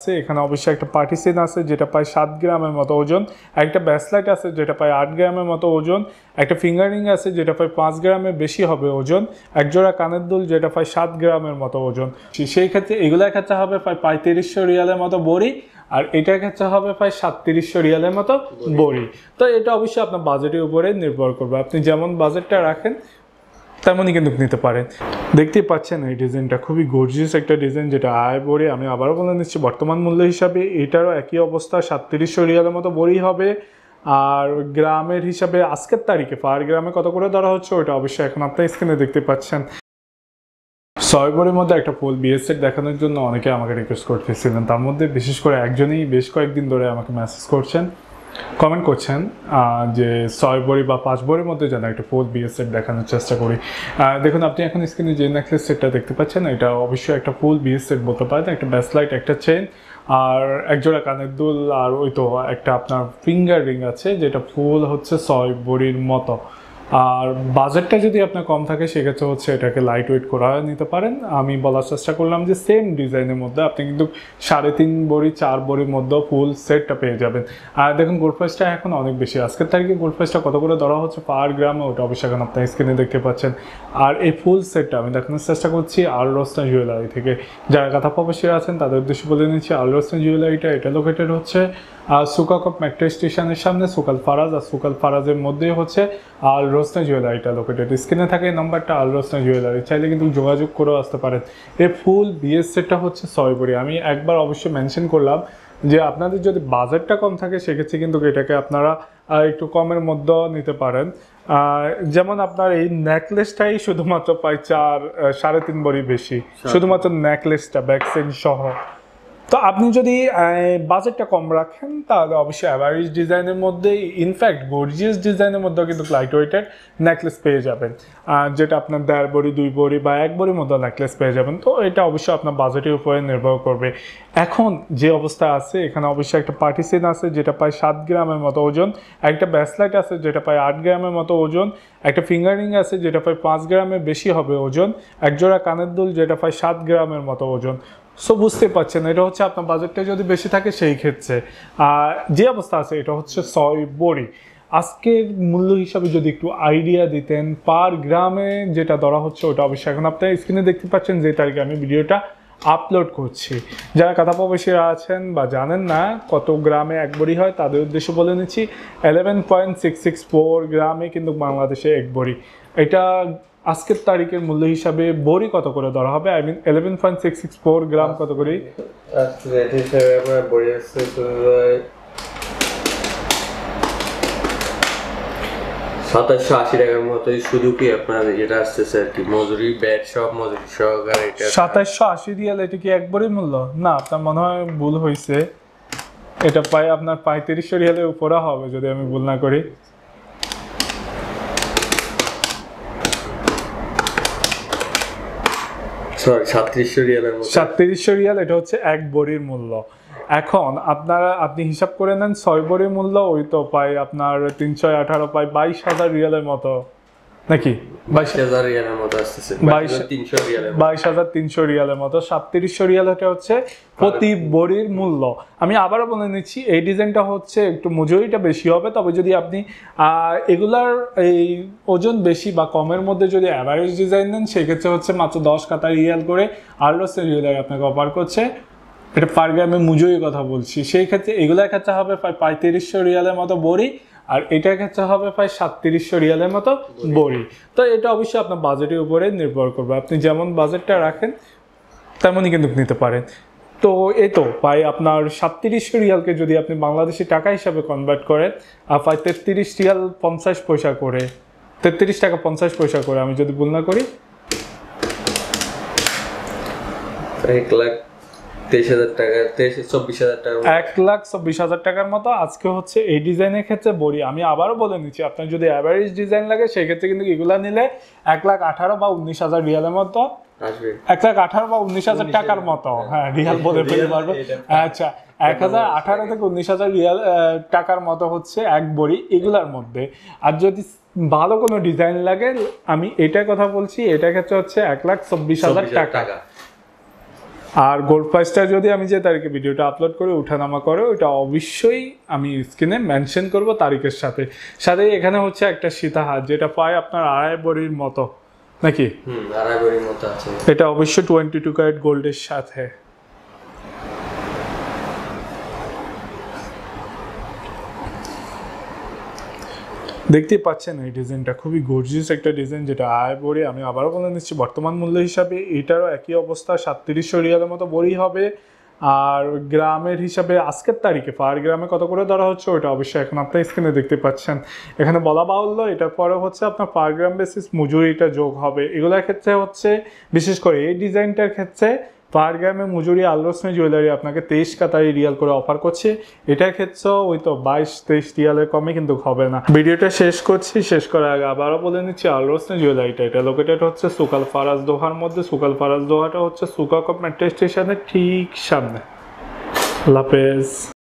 এখানে অবশ্যই একটা পার্টিসেন আছে যেটা প্রায় 7 গ্রামের মতো ওজন, একটা ব্যাসলাইট আছে যেটা প্রায় 8 গ্রামের মতো ওজন, একটা ফিঙ্গারিং আছে যেটা প্রায় 5 গ্রামের বেশি হবে ওজন, একজোড়া কানের দুল যেটা প্রায় 7 গ্রামের মতো ওজন। সেই ক্ষেত্রে এগুলোর ক্ষেত্রে হবে প্রায় 3500 রিয়ালের মতো বড়ি, আর এটার ক্ষেত্রে হবে প্রায় 3700 রিয়ালের মতো বড়ি। তো এটা অবশ্যই আপনার বাজেটের উপরে নির্ভর করবে, আপনি যেমন বাজেটটা রাখেন তেমনই কিন্তু নিতে পারেন। দেখতেই পাচ্ছেন এই ডিজাইনটা খুবই গর্জিয়াস একটা ডিজাইন, যেটা আয় বড়ি। আমি আবারও বলে নিচ্ছি বর্তমান মূল্য হিসাবে এটারও একই অবস্থা, 3700 রিয়ালের মতো বড়ি হবে। আর গ্রামের হিসাবে আজকের তারিখে পার গ্রামে কত করে ধরা হচ্ছে ওটা অবশ্যই এখন আপনার স্ক্রিনে দেখতে পাচ্ছেন। 6 বড়ির মধ্যে একটা ফুল বিয়ের সেট দেখানোর জন্য অনেকে আমাকে রিকোয়েস্ট করতেছিলেন, তার মধ্যে বিশেষ করে একজনই বেশ কয়েকদিন ধরে আমাকে মেসেজ করছেন, কমেন্ট করছেন যে 6 বড়ি বা 5 বড়ির মধ্যে যেন একটা ফুল বিয়ের সেট দেখানোর চেষ্টা করি। দেখুন আপনি এখন স্ক্রিনে যে নেকলেস সেটটা দেখতে পাচ্ছেন এটা অবশ্যই একটা ফুল বিয়ের সেট বলতে পারেন, একটা ব্যাসলাইট, একটা চেন, আর একজোড়া কানের দুল, আর ওই তো একটা আপনার ফিঙ্গার রিং আছে যেটা ফুল হচ্ছে 6 বড়ির মতো। আর বাজেটটা যদি আপনার কম থাকে সেক্ষেত্রে হচ্ছে এটাকে লাইট ওয়েট করা নিতে পারেন। আমি বলার চেষ্টা করলাম যে সেম ডিজাইনের মধ্যে আপনি কিন্তু 3.5 বড়ি 4 বড়ির মধ্যেও ফুল সেটটা পেয়ে যাবেন। আর দেখুন গোল্ড প্রাইসটা এখন অনেক বেশি, আজকের তারিখে গোল্ড প্রাইসটা কত করে ধরা হচ্ছে পার গ্রামে ওটা অবশ্যই এখন আপনার স্ক্রিনে দেখতে পাচ্ছেন। আর এই ফুল সেটটা আমি দেখানোর চেষ্টা করছি আল রোসনা জুয়েলারি থেকে। যারা কাঁথা প্রবাসীরা আছেন তাদের উদ্দেশ্যে বলে নিচ্ছি আল রোসনা জুয়েলারিটা এটা লোকেটেড হচ্ছে সুকাকপ মেট্রো স্টেশনের সামনে সুকাল ফারাজ, আর সুকাল ফারাজের মধ্যেই হচ্ছে আল রোসনা জুয়েলারিটা লোকেটেড। স্ক্রিনে থাকে এই নাম্বারটা আল রোসনা জুয়েলারি, চাইলে কিন্তু যোগাযোগ করেও আসতে পারেন। এই ফুল বিয়ের সেটটা হচ্ছে 6 বড়ি। আমি একবার অবশ্যই মেনশন করলাম যে আপনাদের যদি বাজেটটা কম থাকে সেক্ষেত্রে কিন্তু এটাকে আপনারা একটু কমের মধ্যেও নিতে পারেন। যেমন আপনার এই নেকলেসটাই শুধুমাত্র প্রায় 3.5 বড়ি বেশি, শুধুমাত্র নেকলেসটা ব্যাক চেইন সহ। তো আপনি যদি বাজেটটা কম রাখেন তাহলে অবশ্যই অ্যাভারেজ ডিজাইনের মধ্যে, ইনফ্যাক্ট গর্জিয়াস ডিজাইনের মধ্যেও কিন্তু লাইট ওয়েটের নেকলেস পেয়ে যাবেন, যেটা আপনার 1.5 বড়ি 2 বড়ি বা 1 বড়ির মধ্যে নেকলেস পেয়ে যাবেন। তো এটা অবশ্যই আপনার বাজেটের উপরে নির্ভর করবে। এখন যে অবস্থা আছে এখানে অবশ্যই একটা পার্টিসেন আছে যেটা প্রায় 7 গ্রামের মতো ওজন, একটা ব্যাসলাইট আছে যেটা প্রায় 8 গ্রামের মতো ওজন, একটা ফিঙ্গারিং আছে যেটা প্রায় 5 গ্রামের বেশি হবে ওজন, একজোড়া কানের দুল যেটা প্রায় 7 গ্রামের মতো ওজন। সো বুঝতে পারছেন এটা হচ্ছে আপনার বাজেটটা যদি বেশি থাকে সেই ক্ষেত্রে যে অবস্থা আছে এটা হচ্ছে 6 বড়ি। আজকের মূল্য হিসাবে যদি একটু আইডিয়া দিতেন পার গ্রামে যেটা ধরা হচ্ছে ওটা অবশ্যই এখন আপনার স্ক্রিনে দেখতে পাচ্ছেন যে তারিখে আমি ভিডিওটা আপলোড করছি। যারা কাঁথা প্রবাসীরা আছেন বা জানেন না কত গ্রামে 1 বড়ি হয় তাদের উদ্দেশ্যে বলে নিচ্ছি 11.664 গ্রামে কিন্তু বাংলাদেশে 1 বড়ি। এটা আজকের তারিখের মূল্য হিসাবে বড়ি কত করে ধরা হবে, আই মিন 11.664 গ্রাম কত করে? বড়ি আছে 2780 টাকার মতো, শুধু কি আপনার এটা আসতেছে আর কি মজুরি ব্যাট সব মজুরি সহকারে এটা 2780 রিয়াল। এটা কি 1 বড়ির মূল্য? না, আপনার মনে হয় ভুল হয়েছে, এটা প্রায় আপনার 3500 রিয়ালের উপরে হবে যদি আমি ভুল না করি। সরি 3700 রিয়ালের মতো। 3700 রিয়াল এটা হচ্ছে 1 বড়ির মূল্য। এখন আপনি হিসাব করে নেন 6 বড়ির মূল্য, ওই তো পাই আপনার 318 পাই 22,000 রিয়ালের মতো, নাকি 22,000 রিয়ালের মতো আসতেছে, 22,300 রিয়ালের মতো। 3700 রিয়াল এটা হচ্ছে প্রতি বড়ির মূল্য। আমি আবারও বলে নিচ্ছি এই ডিজাইনটা হচ্ছে একটু মজুরিটা বেশি হবে, তবে যদি আপনি এগুলার এই ওজন বেশি বা কমের মধ্যে যদি অ্যাভারেজ ডিজাইন নেন সেক্ষেত্রে হচ্ছে মাত্র 10 কাতার রিয়াল করে আল রোসনা জুয়েলারি আপনাকে অফার করছে। এটা পার গ্রামে মজুরির কথা বলছি, সেই ক্ষেত্রে এগুলোর ক্ষেত্রে হবে প্রায় 3500 রিয়ালের মতো বড়ি, আর এটার ক্ষেত্রে হবে প্রায় 3700 রিয়ালের মতো বড়ি। তো এটা অবশ্যই আপনার বাজেটের উপরে নির্ভর করবে, আপনি যেমন বাজেটটা রাখেন তেমনই কিন্তু নিতে পারেন। তো এই তো প্রায় আপনার 3700 রিয়ালকে যদি আপনি বাংলাদেশি টাকা হিসাবে কনভার্ট করেন আর প্রায় 33 রিয়াল 50 পয়সা করে, 33 টাকা 50 পয়সা করে আমি যদি ভুল না করি, 1,23,000 টাকা 24,000 টাকা 1,24,000 টাকার মতো আজকে হচ্ছে এই ডিজাইনের ক্ষেত্রে বড়ি। আমি আবারও বলে নিচ্ছি আপনার যদি অ্যাভারেজ ডিজাইন লাগে সেক্ষেত্রে কিন্তু এগুলা নিলে 1,18,000 বা 19,000 রিয়ালের মতো আসবে, 1,18,000 বা 19,000 টাকার মতো। হ্যাঁ, রিয়াল বলে ফেলতে পারবো। আচ্ছা, 1,18,000 থেকে 19,000 রিয়াল টাকার মতো হচ্ছে 1 বড়ি এগুলার মধ্যে। আর যদি ভালো কোনো ডিজাইন লাগে আমি এটার কথা বলছি, এটার ক্ষেত্রে হচ্ছে 1,24,000 টাকা। আর গোল্ড প্রাইসটা যদি আমি যে তারিখে ভিডিওটা আপলোড করে উঠানামা করে ওইটা অবশ্যই আমি স্ক্রিনে মেনশন করব তারিখের সাথে সাথে এখানে হচ্ছে একটা সীতাহার যেটা প্রায় আপনার 2.5 ভরির মতো নাকি 2.5 ভরির মতো আছে। এটা অবশ্যই 22 ক্যারেট গোল্ডের সাথে। দেখতেই পাচ্ছেন এই ডিজাইনটা খুবই গর্জিয়াস একটা ডিজাইন যেটা আয় বড়ি আমি আবারও বলে নিচ্ছি বর্তমান মূল্য হিসাবে এটারও একই অবস্থা 3700 রিয়ালের মতো বড়ি হবে। আর গ্রামের হিসাবে আজকের তারিখে পার গ্রামে কত করে ধরা হচ্ছে ওটা অবশ্যই এখন আপনার স্ক্রিনে দেখতে পাচ্ছেন। এখানে বলা বাহুল্য এটার পরে হচ্ছে আপনার পার গ্রাম বেসিস মজুরিটা যোগ হবে। এগুলোর ক্ষেত্রে হচ্ছে বিশেষ করে এই ডিজাইনটার ক্ষেত্রে পার গ্রামে মজুরি আল রোশনি জুয়েলারি আপনাকে 23 কাতারি রিয়াল করে অফার করছে। এটার ক্ষেত্রেও ওই তো 22-23 রিয়ালের কমে কিন্তু হবে না। ভিডিওটা শেষ করছি, শেষ করার আগে আবারও বলে নিচ্ছি আল রোশনি জুয়েলারিটা এটা লোকেটেড হচ্ছে সুকাল ফারাজ দোহার মধ্যে। সুকাল ফারাজ দোহাটা হচ্ছে সুকা কপ মেট্রো স্টেশনের ঠিক সামনে। আল্লাহ হাফেজ।